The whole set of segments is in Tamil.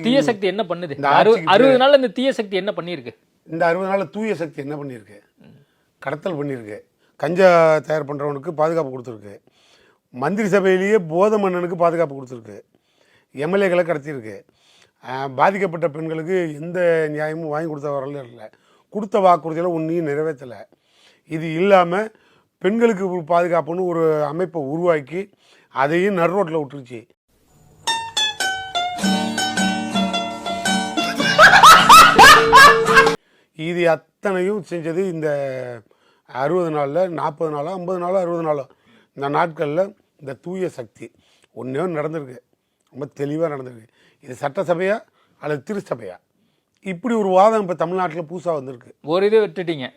தீய சக்தி என்ன பண்ணுது? இந்த 60 நாள்ல இந்த தீய சக்தி என்ன பண்ணியிருக்கு? இந்த 60 நாள்ல தூய சக்தி என்ன பண்ணியிருக்கு? கடத்தல் பண்ணியிருக்கு. கஞ்சா தயார் பண்ணுறவனுக்கு பாதுகாப்பு கொடுத்துருக்கு. மந்திரி சபையிலேயே போதை மன்னனுக்கு பாதுகாப்பு கொடுத்துருக்கு. எம்எல்ஏக்களை கடத்தியிருக்கு. பாதிக்கப்பட்ட பெண்களுக்கு எந்த நியாயமும் வாங்கி கொடுத்த வரல இல்லை. கொடுத்த வாக்குறுதியில் ஒன்றையும் நிறைவேற்றலை. இது இல்லாமல் பெண்களுக்கு பாதுகாப்புன்னு ஒரு அமைப்பை உருவாக்கி அதையும் நடுரோட்டில் விட்டுருச்சு. இது அத்தனையும் செஞ்சது இந்த 60 நாளில், 40 நாளோ 50 நாளோ 60 நாளோ இந்த நாட்களில் இந்த தூய சக்தி ஒன்றே நடந்திருக்கு. ரொம்ப தெளிவாக நடந்திருக்கு. இது சட்டசபையா அல்லது திருச்சபையா? இப்படி ஒரு வாதம் இப்போ தமிழ்நாட்டில் புதுசாக வந்திருக்கு. ஒரு இதை விட்டுட்டீங்க,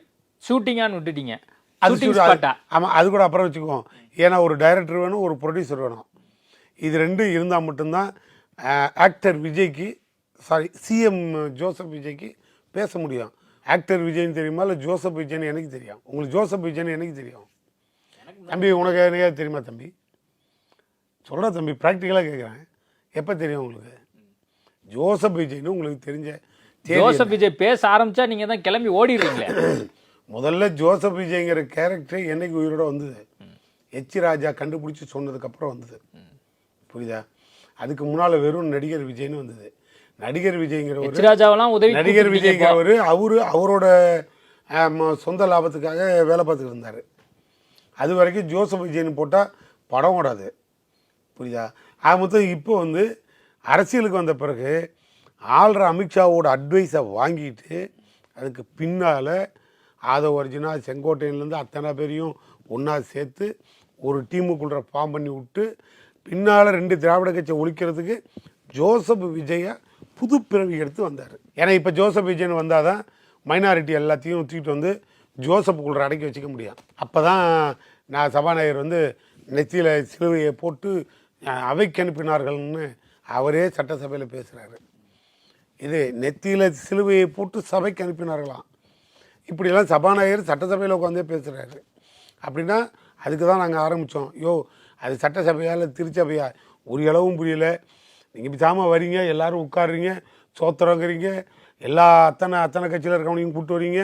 ஷூட்டிங்கான்னு விட்டுட்டீங்க. ஆமாம், அது கூட அப்புறம் வச்சுக்குவோம். ஏன்னா ஒரு டைரக்டர் வேணும், ஒரு ப்ரொடியூசர் வேணும். இது ரெண்டும் இருந்தால் மட்டும்தான் ஆக்டர் விஜய்க்கு, சிஎம் ஜோசப் விஜய்க்கு பேச முடியும். ஆக்டர் விஜய்னு தெரியுமா இல்லை ஜோசப் விஜய்னு எனக்கு தெரியும். உங்களுக்கு ஜோசப் விஜய்னு எனக்கு தெரியும். தம்பி உனக்கு என்னையா தெரியுமா தம்பி? சொல்கிற தம்பி, ப்ராக்டிக்கலாக கேட்குறேன். எப்போ தெரியும் உங்களுக்கு ஜோசப் விஜய்னு? உங்களுக்கு தெரிஞ்ச ஜோசப் விஜய் பேச ஆரம்பித்தா நீங்கள் தான் கிளம்பி ஓடிடுறீங்களே. முதல்ல ஜோசப் விஜய்ங்கிற கேரக்டர் என்னைக்கு உயிரோட வந்தது? எச் ராஜா கண்டுபிடிச்சி சொன்னதுக்கப்புறம் வந்தது. புரியுதா? அதுக்கு முன்னால் வெறும் நடிகர் விஜய்னு வந்தது. நடிகர் விஜய்ங்கிறவர், நடிகர் விஜய்ங்கிறவர் அவரோட சொந்த லாபத்துக்காக வேலை பார்த்துட்டு இருந்தார். அது வரைக்கும் ஜோசப் விஜய்னு போட்டால் படம் ஓடாது. புரியுதா? அது மொத்தம் இப்போ வந்து அரசியலுக்கு வந்த பிறகு ஆள்ற அமித்ஷாவோட அட்வைஸை வாங்கிட்டு அதுக்கு பின்னால் ஆதவ அர்ஜுனா செங்கோட்டையிலேருந்து அத்தனை பேரையும் ஒன்றா சேர்த்து ஒரு டீமுக்குள்ள ஃபார்ம் பண்ணி விட்டு பின்னால் 2 திராவிட கட்சியை ஒழிக்கிறதுக்கு ஜோசப் விஜயை புது பிறவி எடுத்து வந்தார். ஏன்னா இப்போ ஜோசப் விஜயன் வந்தால் தான் மைனாரிட்டி எல்லாத்தையும் தூக்கிட்டு வந்து ஜோசப்புக்குள்ள அடக்கி வச்சுக்க முடியும். அப்போ தான் நான் சபாநாயகர் வந்து நெத்தியில் சிலுவையை போட்டு அவைக்கு அனுப்பினார்கள்னு அவரே சட்டசபையில் பேசுகிறாரு. இது நெத்தியில் சிலுவையை போட்டு சபைக்கு அனுப்பினார்களாம். இப்படிலாம் சபாநாயகர் சட்டசபையில் உட்காந்தே பேசுகிறாரு. அப்படின்னா அதுக்கு தான் நாங்கள் ஆரம்பித்தோம். அது சட்டசபையா இல்லை திருச்சபையா ஒரு அளவும் புரியல. நீங்கள் பிசாமல் வரீங்க, எல்லோரும் உட்காடுறீங்க, சோத்திரங்கிறீங்க, அத்தனை கட்சியில் இருக்கவனையும் கூப்பிட்டு வரீங்க,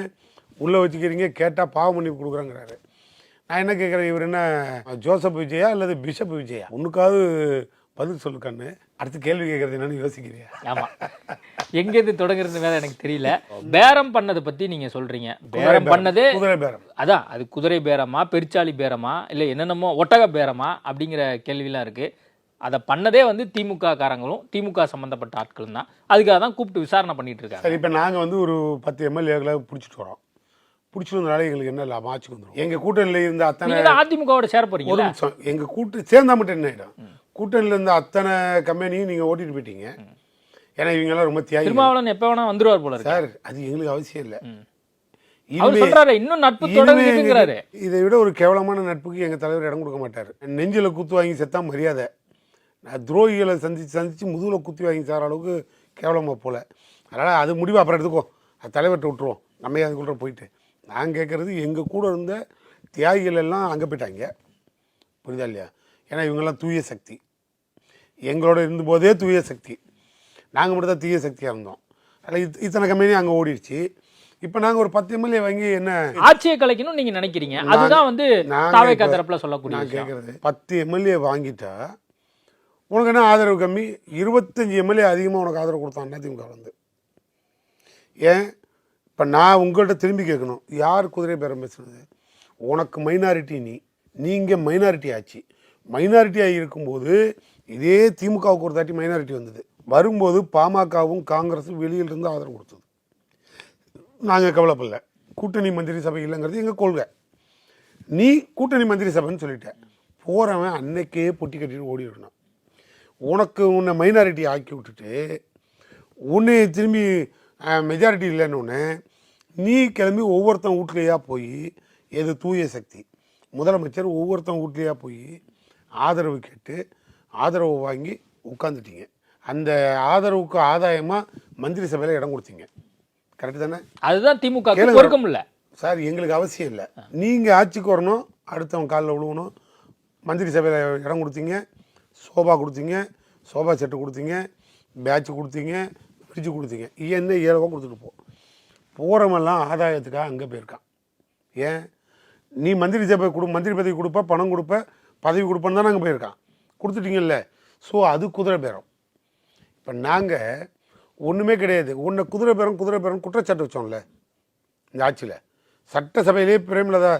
உள்ளே வச்சுக்கிறீங்க, கேட்டால் பாவம் பண்ணி கொடுக்குறேங்கிறாரு. நான் என்ன கேட்குறேன், இவர் என்ன ஜோசப் விஜயா அல்லது பிஷப் விஜயா? ஒன்றுக்காவது பதில் சொல்லு கண்ணு. அடுத்து கேள்வி கேட்கறது என்னன்னு யோசிக்கிறியா? ஆமாம், எங்கேருந்து தொடங்குறது வேற எனக்கு தெரியல. பேரம் பண்ணதை பற்றி நீங்கள் சொல்கிறீங்க. பேரம் பண்ணது குதிரை பேரம். அதான், அது குதிரை பேரமா, பெருச்சாளி பேரமா, இல்லை என்னென்னமோ ஒட்டக பேரமா அப்படிங்கிற கேள்விலாம் இருக்குது. அதை பண்ணதே வந்து திமுக காரங்களும் திமுக சம்மந்தப்பட்ட ஆட்களும் தான். அதுக்காக தான் கூப்பிட்டு விசாரணை பண்ணிட்டு இருக்காங்க. சரி, இப்போ நாங்கள் வந்து ஒரு 10 எம்எல்ஏக்களை பிடிச்சிட்டு வரோம். பிடிச்சிட்டு வந்தனால எங்களுக்கு என்ன லாபம்? ஆட்சிக்கு வந்துடும். எங்கள் கூட்டணியில் இருந்த அத்தனை அதிமுகவோட சேர போறீங்க. ஒரு நிமிஷம், எங்கள் சேர்ந்தா மட்டும் என்ன ஆகிடும்? கூட்டணியில் இருந்த அத்தனை கம்பெனியும் நீங்கள் ஓட்டிட்டு போயிட்டீங்க. ஏன்னா இவங்கெல்லாம் ரொம்ப தியாகி. திருமாவளவன் எப்போ வேணா வந்துருவார் போல சார். அது எங்களுக்கு அவசியம் இல்லை. இன்னும் நட்பு தொடங்குறாரு. இதை விட ஒரு கேவலமான நட்புக்கு எங்கள் தலைவர் இடம் கொடுக்க மாட்டார். நெஞ்சில் குத்து வாங்கி செத்தா மரியாதை. துரோகிகளை சந்தித்து முதுகில் குத்தி வாங்கி சார் அளவுக்கு கேவலமாக போல. அதனால் அது முடிவு அப்புறம் எடுத்துக்கோ, அது தலைவர்கிட்ட விட்டுருவோம். நம்ம அதுக்குள்ள போயிட்டு நான் கேட்குறது, எங்கள் கூட இருந்த தியாகிகள் எல்லாம் அங்கே போயிட்டாங்க. புரியுதா இல்லையா? ஏன்னா இவங்கெல்லாம் தூய சக்தி. எங்களோட இருந்தபோதே தூய சக்தி. நாங்கள் மட்டும் தான் தீய சக்தியாக இருந்தோம். அதில் இத்தனை கம்பெனி அங்கே ஓடிடுச்சு. இப்போ நாங்கள் ஒரு 10 எம்எல்ஏ வாங்கி என்ன ஆட்சியை கலைக்கணும்னு நீங்கள் நினைக்கிறீங்க? அதுதான் வந்து தாவேகா தரப்புல சொல்லக்கூடிய. நான் கேட்குறது, 10 எம்எல்ஏ வாங்கிட்டா உனக்கு என்ன ஆதரவு கம்மி? 25 எம்எல்ஏ அதிகமாக உனக்கு ஆதரவு கொடுத்தான் அதிமுக வந்து. ஏன் இப்போ நான் உங்கள்கிட்ட திரும்பி கேட்கணும், யார் குதிரை பேரம் பேசுனது? உனக்கு மைனாரிட்டி, நீங்கள் மைனாரிட்டி ஆச்சு. மைனாரிட்டியாக இருக்கும்போது இதே திமுகவுக்கு ஒரு தாட்டி மைனாரிட்டி வந்தது. வரும்போது பாமகவும் காங்கிரஸும் வெளியிலிருந்து ஆதரவு கொடுத்தது. நாங்கள் கவலைப்படல. கூட்டணி மந்திரி சபை இல்லைங்கிறது எங்கள் கொள்கை. நீ கூட்டணி மந்திரி சபைன்னு சொல்லிட்டேன். போகிறவன் அன்னைக்கே பொட்டி கட்டிட்டு ஓடிடணும். உன்னை மைனாரிட்டி ஆக்கி விட்டுட்டு உன்னை திரும்பி மெஜாரிட்டி இல்லைன்னு நீ கிளம்பி ஒவ்வொருத்தன் வீட்லையாக போய், எது தூய சக்தி முதலமைச்சர் ஒவ்வொருத்தன் வீட்லையாக போய் ஆதரவு கேட்டு ஆதரவு வாங்கி உட்காந்துட்டீங்க. அந்த ஆதரவுக்கு ஆதாயமாக மந்திரி சபையில் இடம் கொடுத்தீங்க. கரெக்டு தானே? அதுதான் திமுக பொறுக்கம் இல்லை சார். எங்களுக்கு அவசியம் இல்லை. நீங்கள் ஆட்சிக்கு வரணும், அடுத்தவன் காலில் விழுவணும். மந்திரி சபையில் இடம் கொடுத்தீங்க, சோபா கொடுத்தீங்க, சோபா செட்டு கொடுத்தீங்க, பேட்ச் கொடுத்தீங்க, பிரித்து கொடுத்தீங்க, என்ன 7 ரூபா கொடுத்துட்டு போகிறவெல்லாம் ஆதாயத்துக்காக அங்கே போயிருக்கான். ஏன் நீ மந்திரி சபை மந்திரி பதவி கொடுப்ப, பணம் கொடுப்ப, பதவி கொடுப்பேன்னு தான் நாங்கள் போயிருக்கான். கொடுத்துட்டீங்கல்ல. ஸோ அது குதிரை பேரம். இப்போ நாங்கள் ஒன்றுமே கிடையாது. உன்னை குதிரை பேரம் குற்றச்சாட்டு வச்சோம்ல இந்த ஆட்சியில். சட்டசபையிலே பிரேமலதா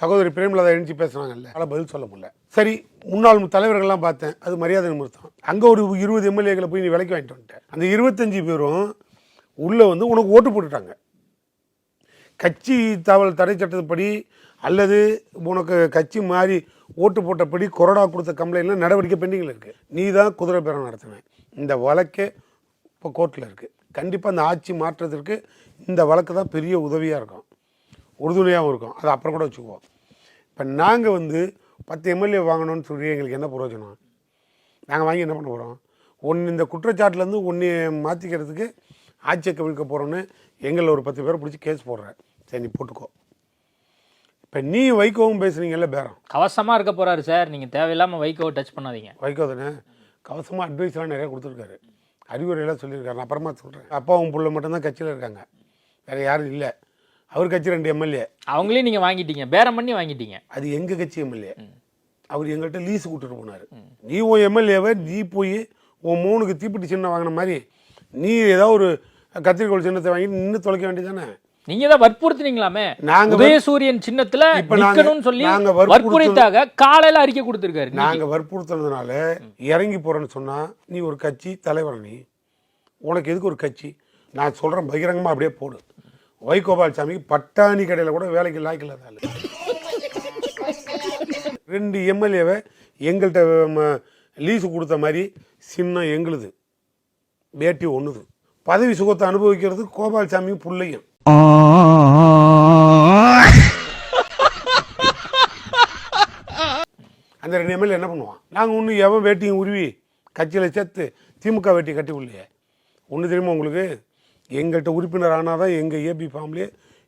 சகோதரி பிரேமலதா எழுச்சி பேசுனாங்கல்ல, அதனால் பதில் சொல்ல முடியல. சரி, முன்னாள் தலைவர்கள்லாம் பார்த்தேன், அது மரியாதை நிமிர்த்தம். அங்கே ஒரு 20 எம்எல்ஏக்களை போய் நீ விலைக்கு வாங்கிட்டு வந்துட்டேன். அந்த 25 பேரும் உள்ளே வந்து உனக்கு ஓட்டு போட்டுட்டாங்க. கட்சி தகவல் தடை சட்டப்படி அல்லது உனக்கு கட்சி மாறி ஓட்டு போட்டபடி கொறடா கொடுத்த கம்ப்ளைண்ட்லாம் நடவடிக்கை பெண்டிங்கில் இருக்குது. நீ தான் குதிரை பேரம் நடத்தினேன். இந்த வழக்கே இப்போ கோர்ட்டில் இருக்குது. கண்டிப்பாக அந்த ஆட்சி மாற்றத்திற்கு இந்த வழக்கு தான் பெரிய உதவியாக இருக்கும், உறுதுணையாகவும் இருக்கும். அதை அப்புறம் கூட வச்சுக்குவோம். இப்போ நாங்கள் வந்து 10 எம்எல்ஏ வாங்கணும்னு சொல்லி எங்களுக்கு என்ன பிரயோஜனம்? நாங்கள் வாங்கி என்ன பண்ண போகிறோம்? இந்த குற்றச்சாட்டுலேருந்து ஒன்று மாற்றிக்கிறதுக்கு ஆட்சியை கவிழ்க்க போகிறோன்னு எங்களில் ஒரு 10 பேரை பிடிச்சி கேஸ் போடுறேன். சரி, நீ போட்டுக்கோ. இப்போ நீ வைகோவும் பேசுனீங்கல்ல பேரம். கவசமாக இருக்க போகிறாரு சார், நீங்கள் தேவையில்லாமல் வைகோவை டச் பண்ணாதீங்க. வைகோ தானே கவசமாக அட்வைஸ்லாம் நிறையா கொடுத்துருக்காரு, அறிவுரையெல்லாம் சொல்லியிருக்காரு. நான் அப்புறமா சொல்கிறேன். அப்பாவும் புள்ள மட்டும்தான் கட்சியில் இருக்காங்க, வேறு யாரும் இல்லை. அவர் கட்சி 2 எம்எல்ஏ, அவங்களையும் நீங்கள் வாங்கிட்டீங்க, பேரம் பண்ணி வாங்கிட்டீங்க. அது எங்கள் கட்சி எம்எல்ஏ. அவர் எங்கள்கிட்ட லீஸு கூட்டிட்டு போனார். நீ உன் எம்எல்ஏவை நீ போய் உன் 3க்கு தீப்பெட்டி சின்னம் வாங்கின மாதிரி நீ ஏதாவது ஒரு கத்திரிக்கோள் சின்னத்தை வாங்கி நின்று தொலைக்க வேண்டியதானே? நீங்க தான் வற்புறுத்தினீங்களாமே. நாங்க உதயசூரியன் சின்னத்துல நிக்கணும்னு சொல்லி வற்புறுத்தாக காலையில அறிக்கை கொடுத்திருக்காரு. நாங்க வற்புறுத்தினதுனால இறங்கி போறேன்னு சொன்னா நீ ஒரு கட்சி தலைவர், நீ உனக்கு எதுக்கு ஒரு கட்சி? நான் சொல்றேன் பகிரங்கமா அப்படியே போடு. வைகோபால்சாமிக்கு பட்டாணி கடையில் கூட வேலைக்கு லாய்க்கல. 2 எம்எல்ஏவை எங்கள்கிட்ட லீஸு கொடுத்த மாதிரி சின்னம் எங்களுது, பேட்டி ஒன்றுது. பதவி சுகத்தை அனுபவிக்கிறது கோபால்சாமியும் பிள்ளையும். அந்த 2 எம்எல்ஏ என்ன பண்ணுவான்? நாங்கள் ஒன்று எவன் வேட்டியும் உருவி கட்சியில் சேர்த்து திமுக வேட்டி கட்டி உள்ளே ஒன்று தெரியுமா உங்களுக்கு? எங்கள்கிட்ட உறுப்பினர் ஆனால் தான் எங்கள் ஏபி ஃபார்ம்லேயே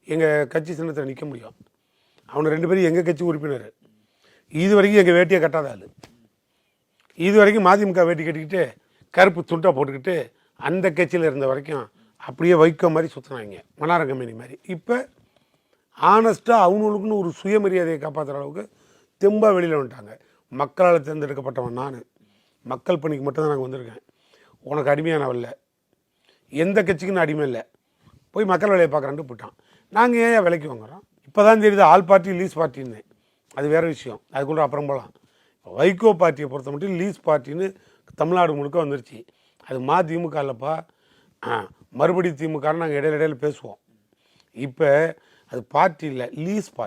எங்கள் கட்சி சின்னத்தில் நிற்க முடியும். அவனை 2 பேரும் எங்கள் கட்சி உறுப்பினர். இது வரைக்கும் எங்கள் வேட்டியை கட்டாத ஆள். இது வரைக்கும் மதிமுக வேட்டி கட்டிக்கிட்டு கருப்பு துண்டை போட்டுக்கிட்டு அந்த கட்சியில் இருந்த வரைக்கும் அப்படியே வைக்க மாதிரி சுற்றினாங்க, மன்னார கம்பெனி மாதிரி. இப்போ ஆனஸ்ட்டாக அவங்களுக்குன்னு ஒரு சுயமரியாதையை காப்பாற்றுற அளவுக்கு தெம்பாக வெளியில் வந்துட்டாங்க. மக்களால் தேர்ந்தெடுக்கப்பட்டவன் நான், மக்கள் பணிக்கு மட்டும்தான் நாங்கள் வந்திருக்கேன். உனக்கு அடிமையான வரல, எந்த கட்சிக்கும் நான் அடிமை இல்லை. போய் மக்கள் வேலையை பார்க்குறான்ட்டு போயிட்டான். நாங்கள் ஏன் விலைக்கு வாங்குறோம்? இப்போ தான் தெரியுது ஆல் பார்ட்டி லீஸ் பார்ட்டின்னு. அது வேறு விஷயம், அதுக்குள்ள அப்புறம் போகலாம். வைகோ பார்ட்டியை பொறுத்த மட்டும் லீஸ் பார்ட்டின்னு தமிழ்நாடு முழுக்க வந்துருச்சு. அது திமுக இல்லைப்பா, மறுபடி திமுகன்னு நாங்கள் இடையில பேசுவோம். இப்போ அது பார்ட்டி இல்லை, லீஸ் பார்ட்டி.